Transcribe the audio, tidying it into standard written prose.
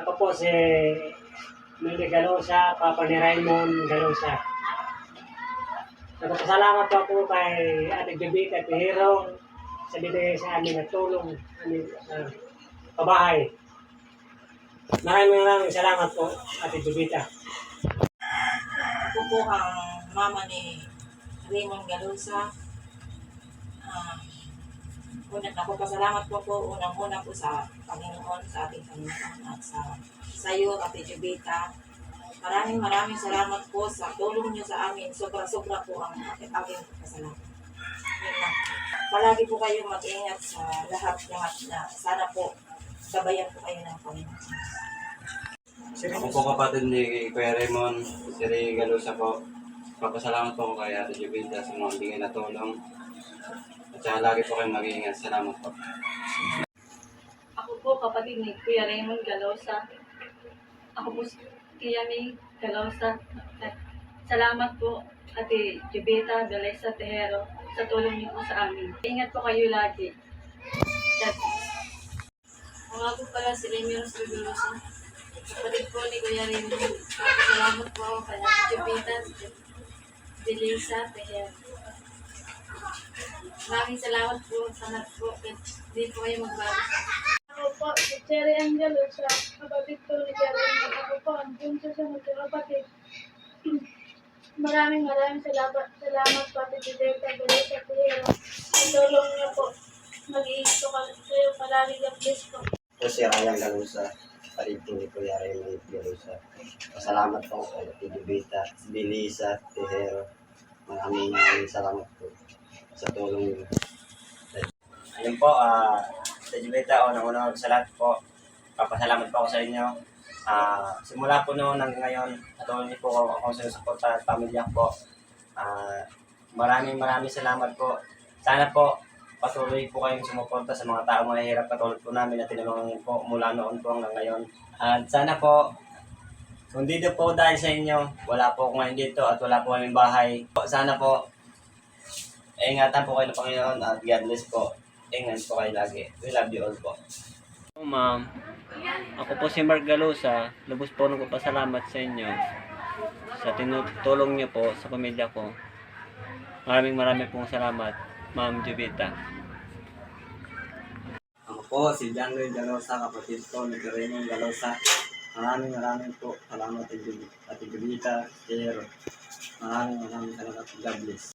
Ako po si Mili Galosa, Papa ni Raymond Galosa. Nagpapasalamat po ako kay Ate Jubita at Hero sa binigay sa amin na tulong amin sa pabahay. Maraming salamat po, Ate Jubita. Ako po ang mama ni Raymond Galosa. Nagpapasalamat po unang-una po sa Panginoon, sa ating Panginoon at sa iyo, Ate Jubita. Maraming salamat po sa tulong niyo sa amin. Sobra-sobra po ang aking pasalamat. Palagi po kayong mag-ingat sa lahat na sana po gabayan po kayo ng Panginoon. Ako po kapatid ni Kuya Raymond, si Ray Galosa po. Papasalamat po ko kay Ate Jubita sa mga bigay na tulong. At saka lagi po kayong mag-iingat. Salamat po. Ako po kapatid ni Kuya Raymond Galosa. Ako po si Tia May Galosa. Salamat po Ate Jubita Galesa Tejero sa tulong niyo po sa amin. Ingat po kayo lagi. Mga po pala si Raymond Galosa. Kapatid po ni Kuya Raymond. Salamat po ako kay Ate Jubita Galesa Tejero. Maraming salamat po. Sana po hindi po kayo magbago. Ako po, si Cherry Angelo sa kapatid ko ni Cherry. Ako po, ang bunso sa magkakapatid. Maraming salamat po, Ate Jubita Galesa Tejero. Sa tulong niyo po, mag-iingat po kayo palagi. God bless po. Ito si Ryan Galosa, kapatid ko ni Kuya Raymond Galosa. Salamat po kay Ate Jubita Galesa Tejero. Maraming salamat po sa tulong niyo. Ayun po, sa Jubita, unang-una sa lahat po, papasalamat po ako sa inyo. Simula po noon hanggang ngayon, patuloy niyo po ako sinusuporta at pamilya po. Maraming salamat po. Sana po, patuloy po kayong sumuporta sa mga tao mahihirap katulad po namin na tinulungan po mula noon po hanggang ngayon. At sana po, kung dito po dahil sa inyo, wala po ako ngayon dito at wala po kaming bahay. Sana po, ingatan po kayo ng Panginoon at God bless po. Ingat po kayo lagi. We love you all po. Ma'am, ako po si Mark Galosa. Lubos po nagpapasalamat sa inyo sa tinutulong niyo po sa pamilya ko. Maraming pong salamat, Ma'am Jubita. Ako po si John Ray Galosa, kapatid ko ni Raymond Galosa. Maraming po salamat Ate Jubita. Maraming salamat. God bless.